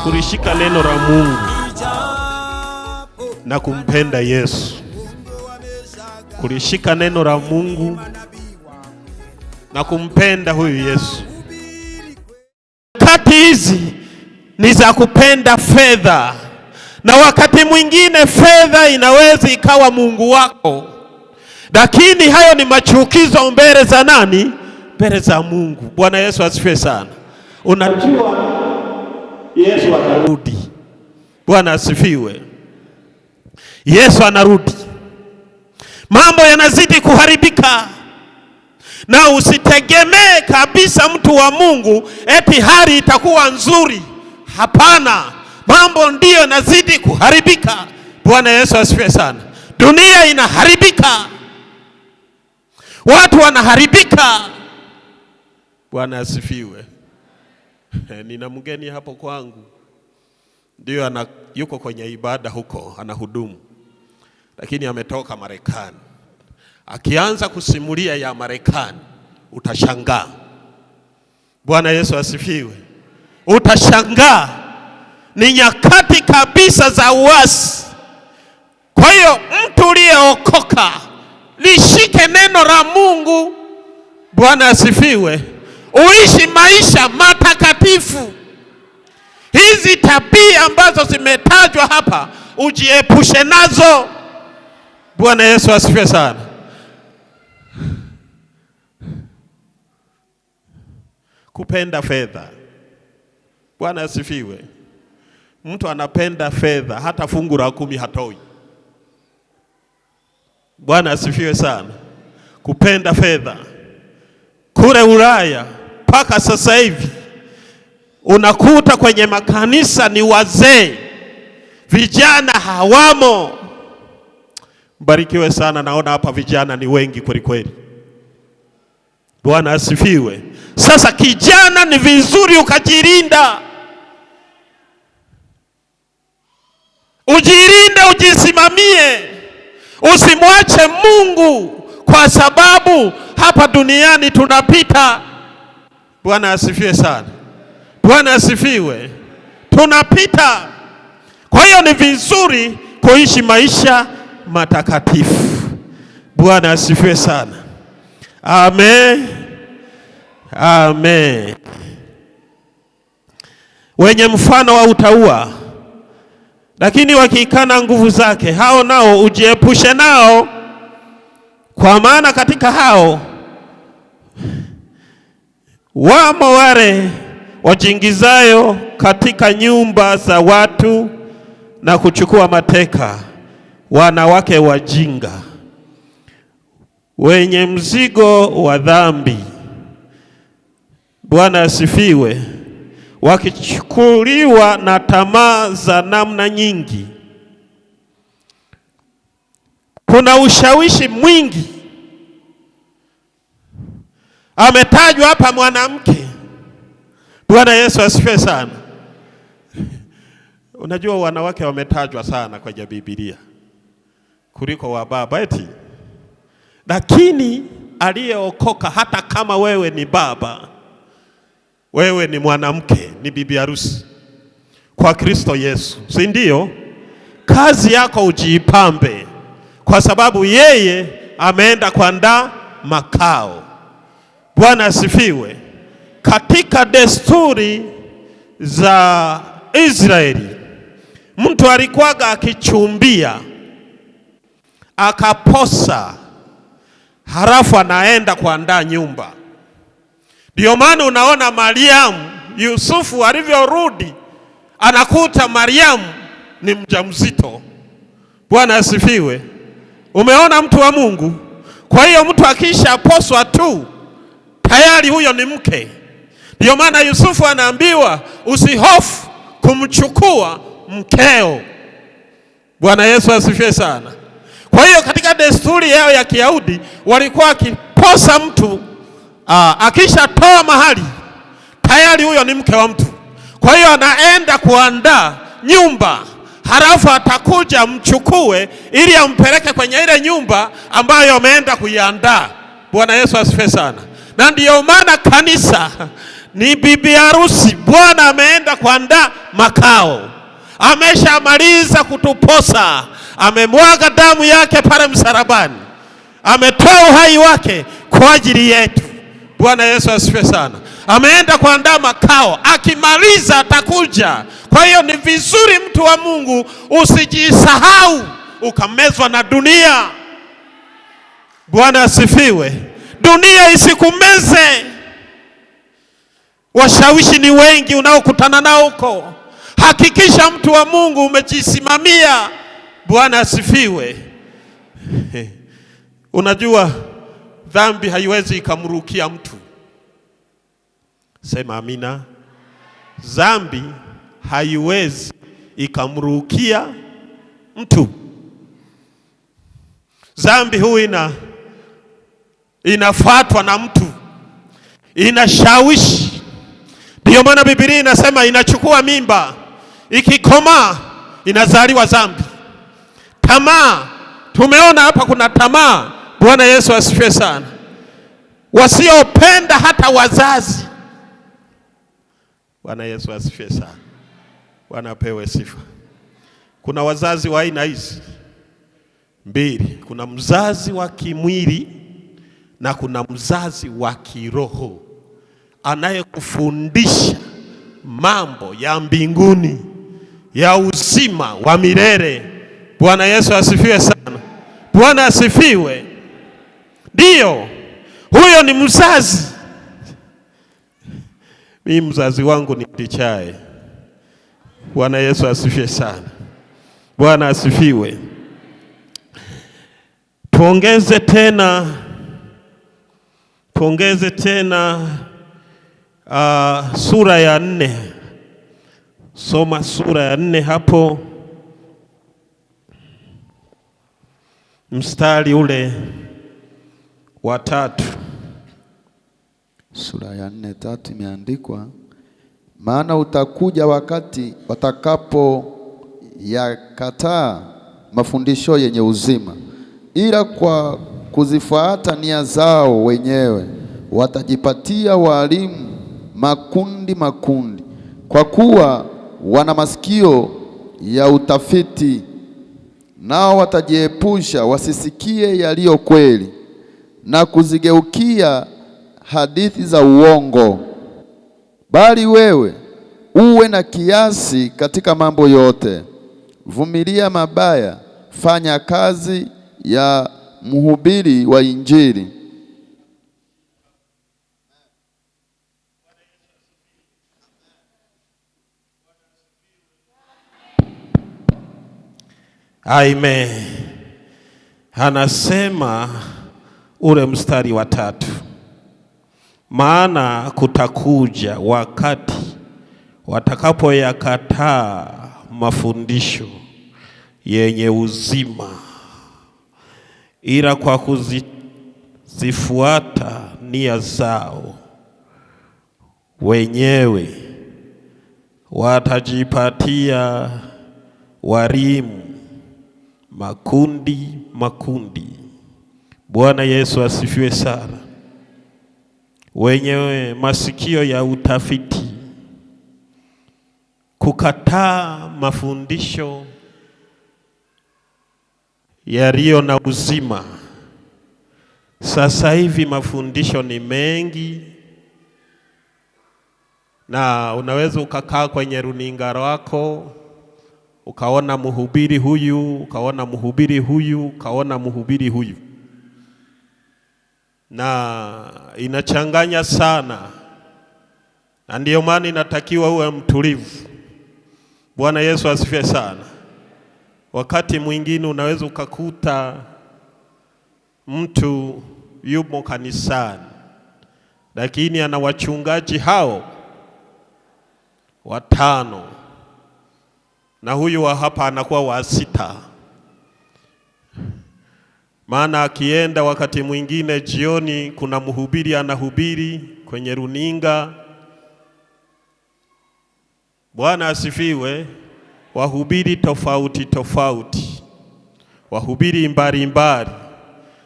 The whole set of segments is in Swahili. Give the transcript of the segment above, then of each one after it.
kulishika neno la Mungu na kumpenda Yesu. Kulishika neno la Mungu na kumpenda huyu Yesu. Wakati hizi ni za kupenda fedha, na wakati mwingine fedha inaweza ikawa Mungu wako, lakini hayo ni machukizo mbele za nani? Mbele za Mungu. Bwana Yesu asifiwe sana. Unajua Yesu anarudi. Bwana asifiwe. Yesu anarudi. Mambo yanazidi kuharibika, na usitegemee kabisa mtu wa Mungu eti hali itakuwa nzuri. Hapana, mambo ndiyo yanazidi kuharibika. Bwana Yesu asifiwe sana. Dunia inaharibika, watu wanaharibika. Bwana asifiwe. Nina mgeni hapo kwangu, ndio yuko kwenye ibada huko, anahudumu, lakini ametoka Marekani. Akianza kusimulia ya Marekani utashangaa. Bwana Yesu asifiwe. Utashangaa, ni nyakati kabisa za uasi. Kwa hiyo mtu uliyeokoka, lishike neno la Mungu. Bwana asifiwe. Uishi maisha matakatifu. Hizi tabia ambazo zimetajwa hapa ujiepushe nazo. Bwana Yesu asifiwe sana. Kupenda fedha. Bwana asifiwe. Mtu anapenda fedha, hata fungu la 10 hatoi. Bwana asifiwe sana. Kupenda fedha. Kule Ulaya mpaka sasa hivi unakuta kwenye makanisa ni wazee, vijana hawamo. Mbarikiwe sana, naona hapa vijana ni wengi kweli kweli. Bwana asifiwe. Sasa kijana, ni vizuri ukajilinda. Ujilinde, ujisimamie. Usimwache Mungu, kwa sababu hapa duniani tunapita. Bwana asifiwe sana. Bwana asifiwe. Tunapita. Kwa hiyo ni vizuri kuishi maisha matakatifu. Bwana asifiwe sana. Amen. Amen. Wenye mfano wa utauwa, lakini wakikana nguvu zake, hao nao ujiepushe nao, kwa maana katika hao wamo wale wajingizayo katika nyumba za watu na kuchukua mateka wanawake wajinga, wenye mzigo wa dhambi. Bwana asifiwe. Wakichukuliwa na tamaa za namna nyingi. Kuna ushawishi mwingi. Ametajwa hapa mwanamke. Bwana Yesu asifiwe sana. Unajua wanawake wametajwa sana kwenye Biblia kuliko wababa eti. Lakini aliyeokoka, hata kama wewe ni baba, wewe ni mwanamke, ni bibi harusi kwa Kristo Yesu, si ndio? Kazi yako ujipambe, kwa sababu yeye ameenda kuandaa makao. Bwana asifiwe. Katika desturi za Israeli, mtu alikuwaga akichumbia akaposa, halafu anaenda kuandaa nyumba. Ndio maana unaona Mariamu, Yusufu alivyorudi anakuta Mariamu ni mjamzito. Bwana asifiwe. Umeona mtu wa Mungu? Kwa hiyo mtu akisha poswa tu tayari huyo ni mke. Ndio maana Yusufu anaambiwa usihofu kumchukua mkeo. Bwana Yesu asifiwe sana. Kwa hiyo katika desturi yao ya Kiyahudi walikuwa akiposa mtu, akisha toa mahali tayari huyo ni mke wa mtu. Kwa hiyo anaenda kuandaa nyumba, halafu atakuja mchukue ili ampeleke kwenye ile nyumba ambayo ameenda kuiandaa. Bwana Yesu asifiwe sana. Na ndiyo maana kanisa ni bibi harusi. Bwana ameenda kuandaa makao, ameshamaliza kutuposa, amemwaga damu yake pale msalabani, ametoa uhai wake kwa ajili yetu. Bwana Yesu asifiwe sana. Ameenda kuandaa makao, akimaliza atakuja. Kwa hiyo ni vizuri mtu wa Mungu usijisahau ukamezwa na dunia. Bwana asifiwe. Dunia isikumeze. Washawishi ni wengi unaokutana nao huko. Hakikisha mtu wa Mungu umejisimamia. Bwana asifiwe. Unajua dhambi haiwezi ikamrukia mtu. Sema amina. Dhambi haiwezi ikamrukia mtu. Dhambi huwa inafuatwa na mtu, inashawishi. Ndio maana Biblia inasema inachukua mimba, ikikomaa inazaliwa dhambi. Tamaa, tumeona hapa kuna tamaa. Bwana Yesu asifiwe sana. Wasiopenda hata wazazi. Bwana Yesu asifiwe sana. Bwana apewe sifa. Kuna wazazi wa aina hizi mbili. Kuna mzazi wa kimwili na kuna mzazi wa kiroho, anayekufundisha mambo ya mbinguni, ya uzima wa milele. Bwana Yesu asifiwe sana. Bwana asifiwe. Ndio, huyo ni mzazi. Mimi mzazi wangu ni mtichae. Bwana Yesu asifiwe sana. Bwana asifiwe. Tuongeze tena sura ya 4. Soma sura ya 4 hapo, mstari ule wa 3. Sura ya 4:3 imeandikwa, maana utakuja wakati watakapo yakataa mafundisho yenye uzima, ila kwa kuzifuata nia zao wenyewe watajipatia walimu makundi makundi, kwa kuwa wana masikio ya utafiti, nao watajiepusha wasisikie yaliyo kweli, na kuzigeukia hadithi za uongo. Bali wewe uwe na kiasi katika mambo yote, vumilia mabaya, fanya kazi ya mhubiri wa Injili. Amen. Anasema ule mstari wa 3, maana kutakuja wakati watakapoyakataa mafundisho yenye uzima, ila kwa kuzifuata nia zao wenyewe watajipatia walimu makundi makundi. Bwana Yesu asifiwe sana. Wenyewe masikio ya utafiti, kukataa mafundisho yaliyo na uzima. Sasa hivi mafundisho ni mengi, na unaweza ukakaa kwenye runinga lako ukaona mhubiri huyu, ukaona mhubiri huyu, ukaona mhubiri huyu, na inachanganya sana, na ndiyo maana inatakiwa uwe mtulivu. Bwana Yesu asifiwe sana. Wakati mwingine unaweza ukakuta mtu yumo kanisani, lakini ana wachungaji hao 5, na huyu wa hapa anakuwa wa 6. Maana akienda wakati mwingine jioni, kuna mhubiri anahubiri kwenye runinga. Bwana asifiwe. Wahubiri tofauti tofauti, wahubiri mbalimbali,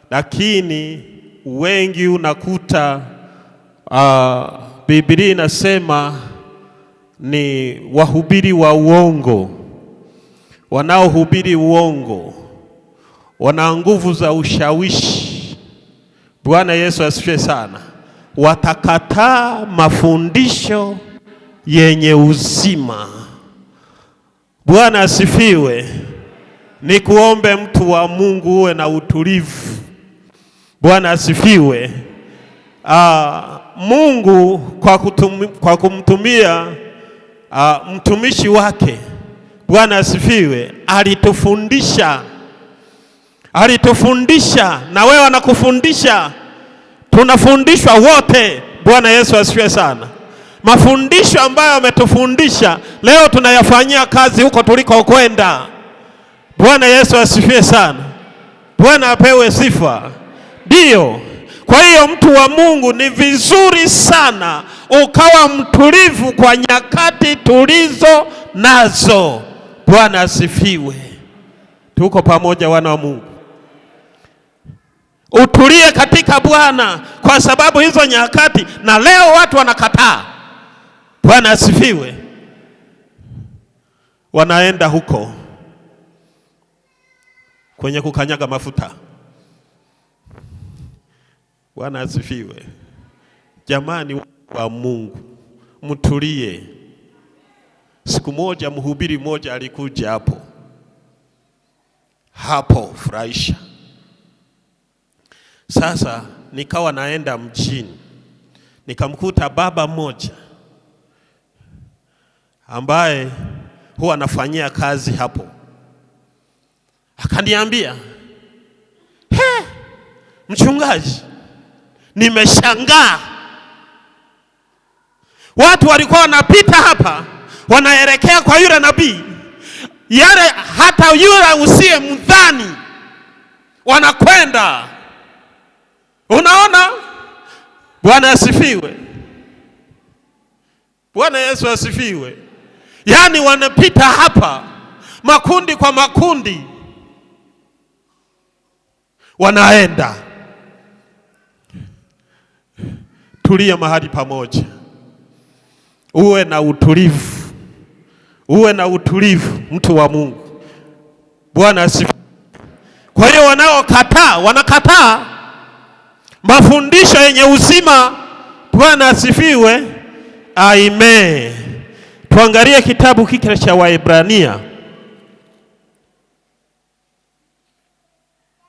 lakini wengi unakuta Biblia inasema ni wahubiri wa uongo, wanaohubiri uongo, wana nguvu za ushawishi. Bwana Yesu asifiwe sana. Watakataa mafundisho yenye uzima. Bwana asifiwe. Ni kuombe mtu wa Mungu uwe na utulivu. Bwana asifiwe. Mungu kwa kumtumia mtumishi wake, Bwana asifiwe, alitufundisha na wewe anakufundisha. Tunafundishwa wote. Bwana Yesu asifiwe sana. Mafundisho ambayo ametufundisha leo tunayafanyia kazi huko tuliko kwenda. Bwana Yesu asifiwe sana. Bwana apewe sifa. Ndio. Kwa hiyo mtu wa Mungu, ni vizuri sana ukawa mtulivu kwa nyakati tulizo nazo. Bwana asifiwe. Tuko pamoja wana wa Mungu. Utulie katika Bwana kwa sababu hizo nyakati, na leo watu wanakataa. Bwana asifiwe. Wanaenda huko kwenye kukanyaga mafuta. Bwana asifiwe. Jamani wa Mungu, mtulie. Siku moja mhubiri mmoja alikuja hapo furahisha. Sasa nikawa naenda mjini, nikamkuta baba mmoja ambaye huwa anafanyia kazi hapo. Akaniambia, mchungaji, nimeshangaa. Watu walikuwa wanapita hapa wanaelekea kwa yule nabii, yale hata yule usiye mdhani wanakwenda. Unaona? Bwana asifiwe. Bwana Yesu asifiwe. Yaani wanapita hapa makundi kwa makundi, wanaenda. Tulia mahali pamoja, uwe na utulivu, mtu wa Mungu. Bwana asifiwe. Kwa hiyo wanakataa mafundisho yenye uzima. Bwana asifiwe. Amen. Tuangalie kitabu kile cha Waebrania